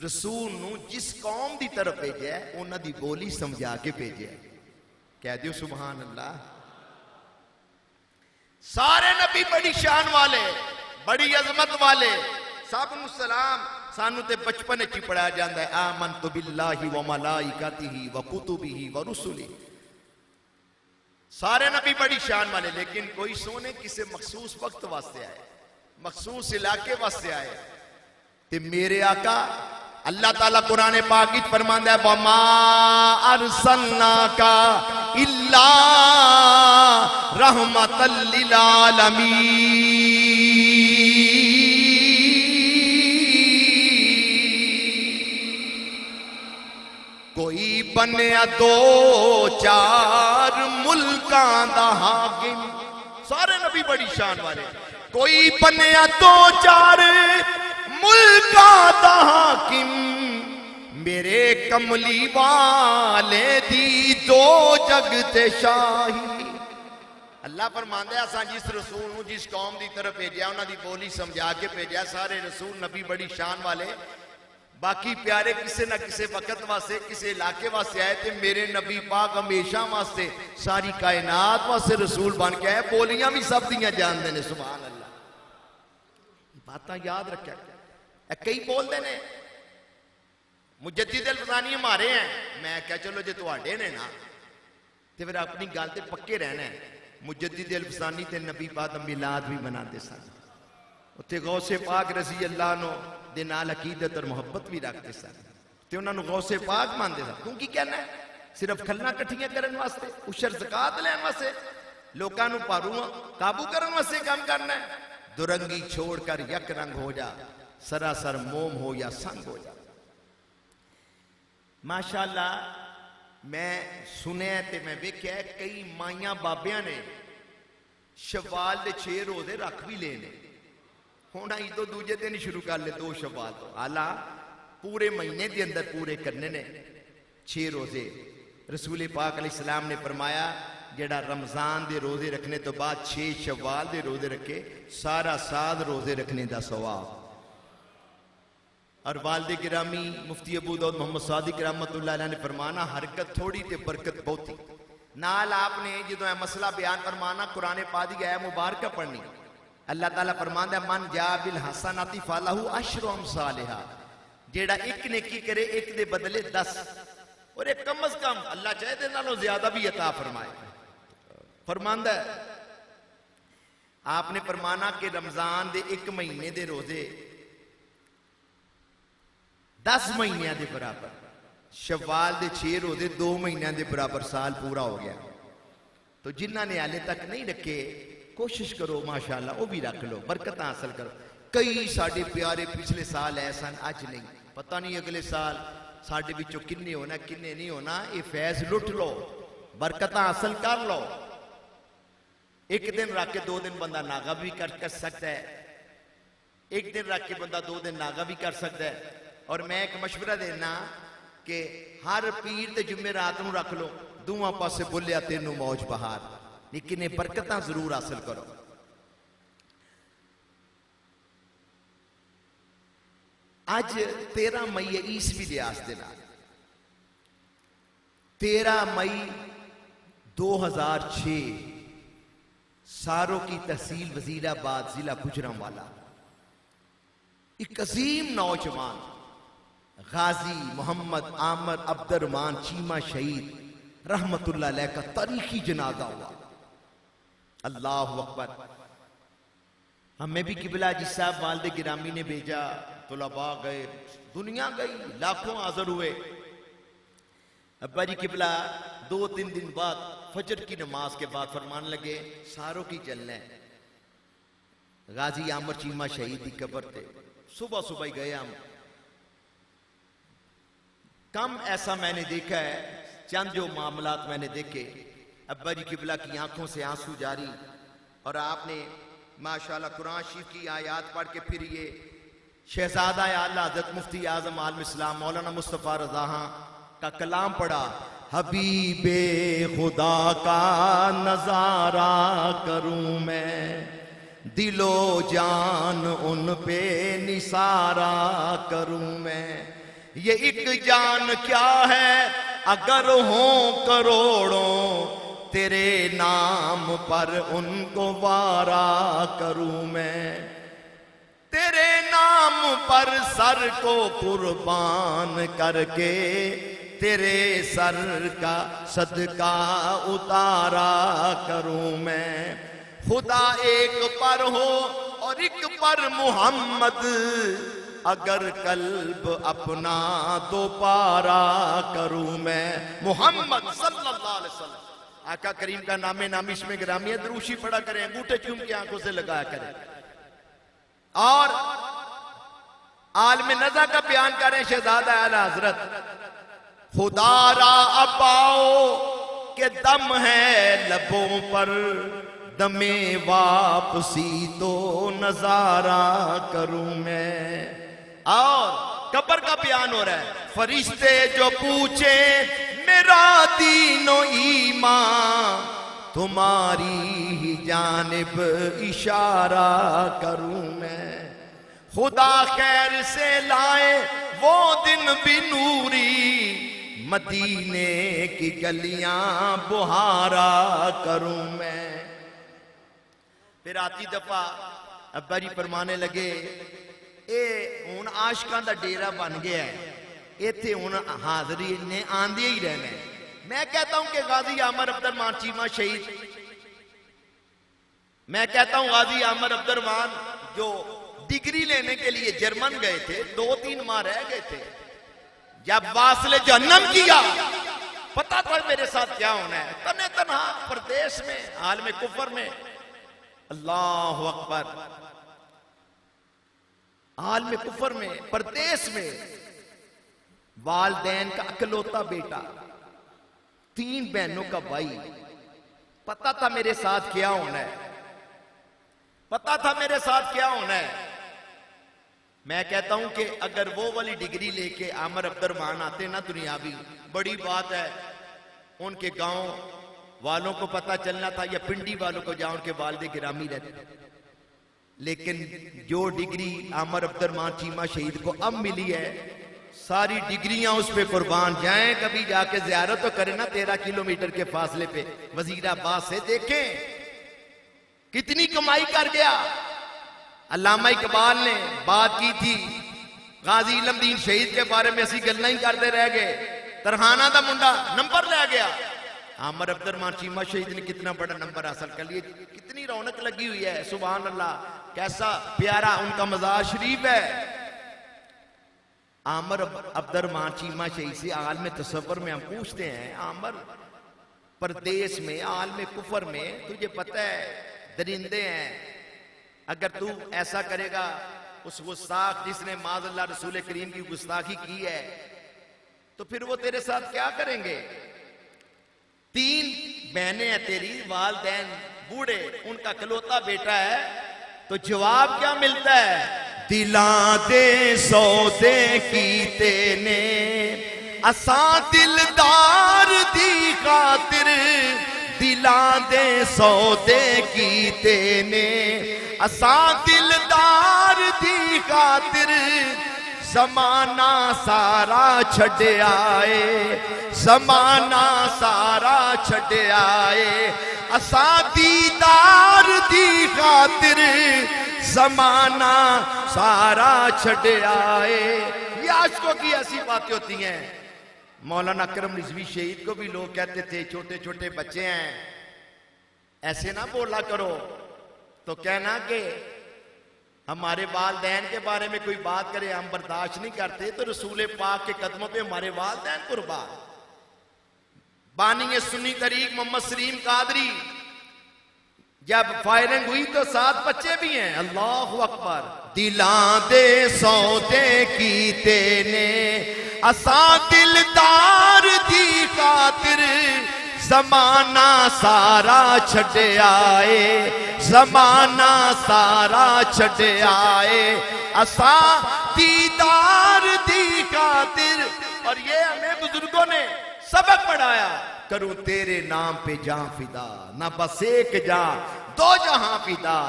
रसूल नू जिस कौम की तरफ भेजा उन्हां दी बोली समझा के भेजा। कह दियो सुभान अल्लाह। सारे नबी बड़ी शान वाले, बड़ी अजमत वाले, सब नू सलाम। सानू ते बचपन च पढ़ाया जाता है आमनतु बिल्लाहि व मलाइकतिही व कुतुबिही व रुसुलिही। सारे नबी बड़ी शान वाले, लेकिन कोई सोने किसी मखसूस वक्त वास्ते आए, मखसूस इलाके वास्ते आए। ते मेरे आका अल्लाह ताला कुरान पाक विच फरमांदा है वमा अरसलनाका इल्ला रहमतल लिल आलमीन। कोई बनया दो चार मुल्कां दा हाकिम, सारे नबी बड़ी शान वाले। कोई बनया दो चार मुल्कां दा हाकिम, मेरे कमली वाले दी दो जग ते शाही। अल्लाह फरमांदा है असां जिस रसूल नूं जिस कौम दी तरफ भेजा उन्हां दी बोली समझा के भेजा। सारे रसूल नबी बड़ी शान वाले, बाकी प्यारे किसी ना किसी वक्त वास्ते किसी इलाके वास्ते आए, थे मेरे नबी पाक हमेशा वास्ते सारी कायनात वास्ते रसूल बन के आए। बोलियां भी सब दियां जानते हैं। सुभान अल्लाह। बात याद रखा, कई बोलते ने मुजद्दिद अल्फसानी हमारे हैं। मैं क्या चलो जे तुहाडे ने ना तो फिर अपनी गल ते पक्के रहना है। मुजद्दिद अल्फसानी ते नबी पाक दा मिलाद भी मनाते सन, उत्थे गौसे पाक रजी अल्लाह नो दे नाल अकीदत और मुहब्बत भी रखते सन, ते उन्हां नु गौसे पाक मानते सन। क्यों की कहना है? सिर्फ खल्लां कट्ठियां करन वास्ते, उशर ज़कात लैण वास्ते, लोकां नु पारू काबू करन वास्ते काम करना है। दुरंगी छोड़कर यक रंग हो जा, सरासर मोम हो या संग हो जा। माशाअल्लाह मैं सुनिया ते मैं वेख्या कई माइया बाबियां ने शवाल के 6 रोजे रख भी लेने। हुण अज तो दूजे दिन शुरू कर ले 2 शवाल तो, आला पूरे महीने के अंदर पूरे करने ने 6 रोजे। रसूल पाक अलैहिस्सलाम ने फरमाया जेड़ा रमजान दे रोजे रखने तो बाद 6 शव्वाल दे रोजे रखे, सारा साल रोजे रखने का सवाब। और वालिद गिरामी मुफ्ती अबू दाऊद मोहम्मद सादिक रहमतुल्लाह अलैह ने फरमाना, हरकत थोड़ी ते बरकत बहुती। नाल आपने जो मसला बयान फरमाना, कुरान पाक दी आयत मुबारक पढ़नी। अल्लाह ताला फरमांदा, मन जा बिल हसनाति फलहु अशरु अमसालिहा, जेड़ा एक नेकी करे एक दे बदले 10, और एक कम अज कम अल्लाह चाहे दे नालों ज्यादा भी अता फरमाए। फरमांदा आपने फरमाना कि रमजान दे 1 महीने दे रोजे 10 महीनों के बराबर, शव्वाल दे 6 रोजे 2 महीनों के बराबर, साल पूरा हो गया। तो जिन्हों ने हाले तक नहीं रखे, कोशिश करो माशाअल्लाह वो भी रख लो, बरकत हासिल करो। कई साडे प्यारे पिछले साल ऐसा अज नहीं, पता नहीं अगले साल साडे विचों किन्ने होना किन्ने नहीं होना। ये फैज लुट लो, बरकत हासिल कर लो। एक दिन रख के 2 दिन बंदा नागा भी कर सकता है, एक दिन रख के बंदा 2 दिन नागा भी कर सकता है। और मैं एक मशवरा देना कि हर पीर ते जुम्मे रात नूं रख लो, दोवां पासे बोलिया तेनू मौज बहार, लेकिन ये बरकत जरूर हासिल करो। अज 13 मई है ईसवी लिहाज के नाल, 13 मई 2006 सारों की तहसील वजीराबाद जिला गुजरांवाला, एक अजीम नौजवान गाजी मोहम्मद आमर अब्दुर्रहमान चीमा शहीद रहमतुल्लाह अलैह का तारीखी जनाजा हुआ। अल्लाह अकबर। हमें भी किबला जी साहब वालिद गिरामी ने भेजा, तुलबा गए, दुनिया गई, लाखों हाजिर हुए। अब्बा जी किबला 2-3 दिन बाद फजर की नमाज के बाद फरमान लगे, सारों की चलना है गाजी आमर चीमा शहीद की कब्र थे। सुबह सुबह ही गए हम। कम ऐसा मैंने देखा है, चंद जो मामलात मैंने देखे, अब्बा जी किबला की आंखों से आंसू जारी। और आपने माशाल्लाह कुरान शरीफ की आयात पढ़ के फिर ये शहजादा आला हज़रत मुफ्ती आज़म आलम इस्लाम मौलाना मुस्तफ़ा रज़ा का कलाम पढ़ा, हबीबे खुदा का नजारा करूं मैं, दिलो जान उन पे निसारा करूं मैं। ये एक जान क्या है अगर हो करोड़ों, तेरे नाम पर उनको वारा करूं मैं। तेरे नाम पर सर को कुर्बान करके, तेरे सर का सदका उतारा करूं मैं। खुदा एक पर हो और एक पर मोहम्मद, अगर कल्ब अपना दोबारा करूं मैं। मोहम्मद सल्लल्लाहु अलैहि वसल्लम आका करीम का नामे नामी इसमें गिरामी है, दरूशी पढ़ा करें, अंगूठे चूम के आंखों से लगाया करें। और आलम नज़ा का बयान करें शहजादा आला हजरत, खुदारा अबाओ के दम है लबों पर, दमे वापसी तो नजारा करूं मैं। और कब्र का बयान हो रहा है, फरिश्ते जो पूछे मेरा दीनो ईमान, तुम्हारी ही जानिब इशारा करूं मैं। खुदा खैर से लाए वो दिन भी नूरी, मदीने की गलियां बुहारा करूं मैं। फिर आती दफा अब्बा जी फरमाने लगे, ए हुण आशिकां दा डेरा बन गया है, इत्थे हुण हाजरी ने आंदे ही रहना है। मैं कहता हूं कि गाजी आमर अब्दुर्रहमान चीमा शहीद, मैं कहता हूं गाजी आमर अब्दुर्रहमान जो डिग्री लेने के लिए जर्मन गए थे, 2-3 माह रह गए थे, जब वासले जहन्नम किया, पता था मेरे साथ क्या होना है, तने तनहा प्रदेश में हाल में कुफर में। अल्लाह अकबर। हाल में कुफर में प्रदेश में वालदैन का अकलौता बेटा, 3 बहनों का भाई, पता था मेरे साथ क्या होना है, पता था मेरे साथ क्या होना है। मैं कहता हूं कि अगर वो वाली डिग्री लेके आमर अब्दुर्रहमान आते ना दुनियावी, बड़ी बात है। उनके गांव वालों को पता चलना था या पिंडी वालों को जहां उनके वालिद गिरामी रहते। लेकिन जो डिग्री आमर अब्दुर्रहमान चीमा शहीद को अब मिली है, सारी डिग्रियां उस पे कुर्बान जाएं। कभी जाके ज़ियारत तो करें ना 13 किलोमीटर के फासले पे वजीराबाद से, देखें कितनी कमाई कर गया। अल्लामा इकबाल ने बात की थी गाजी इलमदीन शहीद के बारे में, असी गल्लां ही करते रह गए। तरहाना दा मुंडा नंबर ले गया, आमर अब्दुर्रहमान चीमा शहीद ने कितना बड़ा नंबर हासिल कर लिया। कितनी रौनक लगी हुई है, सुभान अल्लाह, कैसा प्यारा उनका मज़ार शरीफ है। आमर अब्दुर्रहमान चीमा शहीद से आलम तसव्वुर में हम पूछते हैं, आमर परदेश में आलम कुफर में तुझे पता है दरिंदे हैं, अगर तू ऐसा करेगा उस गुस्ताख जिसने माज़अल्लाह रसूल करीम की गुस्ताखी की है तो फिर वो तेरे साथ क्या करेंगे। 3 बहनें हैं तेरी, वालदैन बूढ़े, उनका इकलौता बेटा है, तो जवाब क्या मिलता है, दिला दे सौदे कीते ने असा दिलदार दी खातिर, दिला दे सौदे कीते ने असा दिलदार दी खातिर, ज़माना सारा छड़ आए, ज़माना सारा छड़ आए, असा दीदार दी खातिर, ज़माना सारा छड़ आए। ये आशिकों की ऐसी बातें होती हैं। मौलाना अकरम रिजवी शहीद को भी लोग कहते थे छोटे छोटे बच्चे हैं, ऐसे ना बोला करो। तो कहना कि हमारे वालदैन के बारे में कोई बात करे हम बर्दाश्त नहीं करते, तो रसूल पाक के कदमों पे हमारे वालदैन कुर्बान। बानी सुन्नी तरीक मोहम्मद सलीम कादरी, जब फायरिंग हुई तो 7 बच्चे भी हैं। अल्लाहु अकबर। दिला दे सौदे कीते ने असा दिलदार दी खातिर, ज़माना सारा छड़ आए, ज़माना सारा छड़ आए, असा दीदार दी खातिर। और ये हमें बुजुर्गों ने सबक पढ़ाया, करूं तेरे नाम पे जां फिदा, ना बस एक जां 2 जहां फिदा,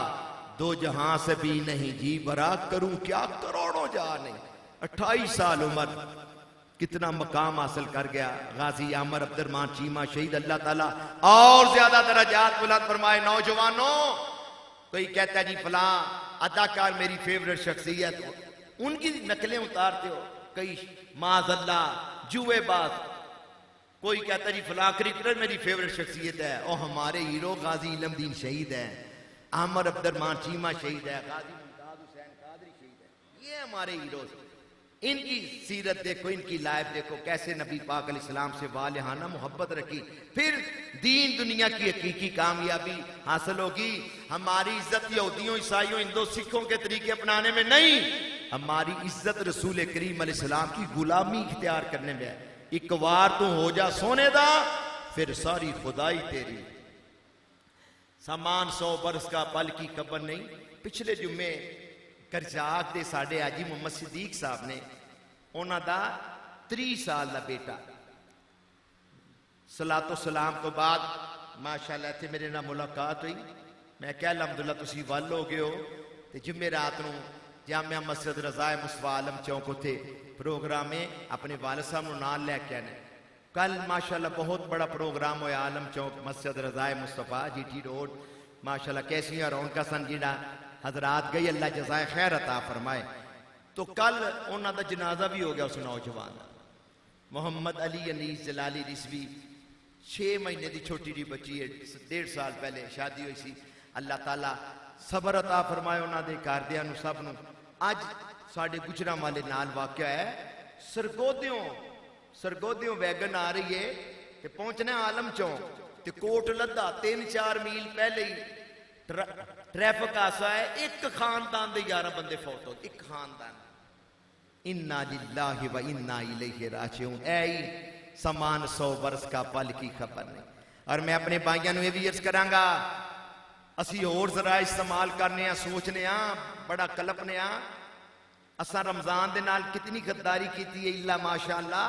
2 जहां से भी नहीं जी बरा, करूं क्या करोड़ों जां नहीं। 28 साल उम्र, कितना मकाम हासिल कर गया गाजी आमर अब्दुर्रहमान चीमा शहीद। अल्लाह ताला और ज्यादा दर्जात बुलंद फरमाए। नौजवानों, कोई कहता है जी फलां अदाकार मेरी फेवरेट शख्सियत, उनकी नकलें उतारते हो, कई माज़अल्लाह जुएबाज। कोई कहता है जी फलां क्रिकेटर मेरी फेवरेट शख्सियत है, और हमारे हीरो गाजी इलमदीन शहीद है, आमर अब्दुर्रहमान चीमा शहीद है, गाजी मुमताज हुसैन कादरी शहीद है। ये हमारे हीरो। इनकी सीरत देखो, इनकी लाइफ देखो, कैसे नबी पाक अलैहिस्सलाम से वालिहाना मोहब्बत रखी। फिर दीन दुनिया की हकीकी कामयाबी हासिल होगी। हमारी इज्जत यहूदियों ईसाइयों हिंदू सिखों के तरीके अपनाने में नहीं, हमारी इज्जत रसूल करीम अलैहिस्सलाम की गुलामी इख्तियार करने में है। एक बार तू हो जा सोने दा, फिर सारी खुदाई तेरी। सामान 100 बरस का पल की कबर नहीं। पिछले जुम्मे करजाक दे साडे हाजी मोहम्मद सिद्दीक साहब ने, उन्हां दा 30 साल का बेटा, सलातो सलाम तो बाद माशाअल्लाह इत्थे मेरे नाल मुलाकात हुई। मैं कहा अलहमदुल्ला तुसीं वल हो गए हो, ते जुम्मे रात नूं जामिया मस्जिद रज़ाए मुस्तफा आलम चौक उत्थे प्रोग्राम है, अपने वालिद साहब नूं नाल लैके आने। कल माशाअल्लाह बहुत बड़ा प्रोग्राम होया आलम चौक मस्जिद रज़ाए मुस्तफा जीटी रोड। माशाअल्लाह कैसियां रौनकां सन, जिहड़ा हजरात गई अल्लाह जज़ाए खैर अता फरमाए। तो कल उन्हों का जनाजा भी हो गया उस नौजवान मोहम्मद अली अनीस जलाली रिजवी। 6 महीने की छोटी जी बच्ची है, 1.5 साल पहले शादी हुई सी। अल्लाह ताला सबर अता फरमाए उन्होंने घरदियां नूं सब नूं। अज साडे गुजरांवाले नाल वाक़या है, सरगोदियों वैगन आ रही है ते पहुंचना आलम चौक, ते कोट लद्दा 3-4 मील पहले ही ट्रैफिक हादसा है। एक खानदान दे 11 बंदे फौत हो, एक खानदान। इन्ना लिल्लाहि व इन्ना इलैहि राजिऊन। ऐ समान 100 बरस का पल की खबर नहीं। और मैं अपने भाइयों को यह भी अर्ज करांगा, असी होर जरा इस्तेमाल करने, सोचने, बड़ा कल्पने। असा रमजान दे नाल कितनी गद्दारी की है, इल्ला माशाअल्लाह।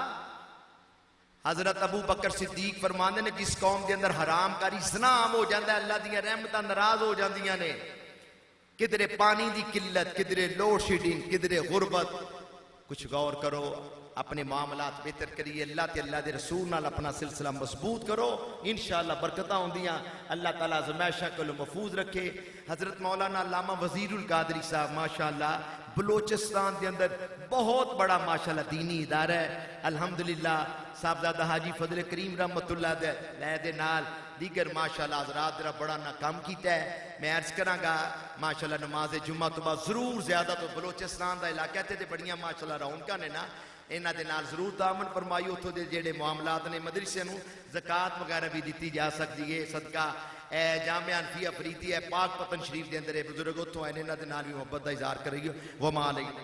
हजरत अबू बकर सिद्दीक फरमाते ने जिस कौम के अंदर हरामकारी ज़ना आम हो जाता है, अल्लाह दी रहमतां नाराज हो जांदियां ने। किधरे पानी की किल्लत, किधरे लोड शेडिंग, किधरे गुरबत। कुछ गौर करो, अपने मामलात बेहतर करिए, अल्लाह ते अल्लाह के रसूल नाल अपना सिलसिला मजबूत करो, इंशाअल्लाह बरकतां होंदियां। अल्लाह ताला ज़मैशा को महफूज रखे। हजरत मौलाना अल्लामा वजीरुल कादरी साहब माशाअल्लाह बलोचिस्तान के अंदर बहुत बड़ा माशाअल्लाह दीनी इदारा है। अल्हम्दुलिल्लाह साहबजादा हाजी फजल करीम रहमतुल्लाह दे नाल दीगर माशाअल्लाह हज़रात जरा बड़ा ना काम किया है। मैं अर्ज करांगा माशाअल्लाह नमाज जुम्मा तो बाद जरूर ज्यादा तो बलोचिस्तान का इलाका ते बड़ियां माशाअल्लाह रौनकां ने ना, इन्हां दे नाल जरूर तामन फरमाई। उत्थों दे जेहड़े मामलात ने मदरसे नूं ज़कात वगैरह भी दी जा सकती है। सदका जामिया हनफिया फरीदी है पाक पतन शरीफ के अंदर बुजुर्ग उत्थों आए ने, इन्हां दे नाल भी मुहब्बत का इजहार करियो। वमा अलैना।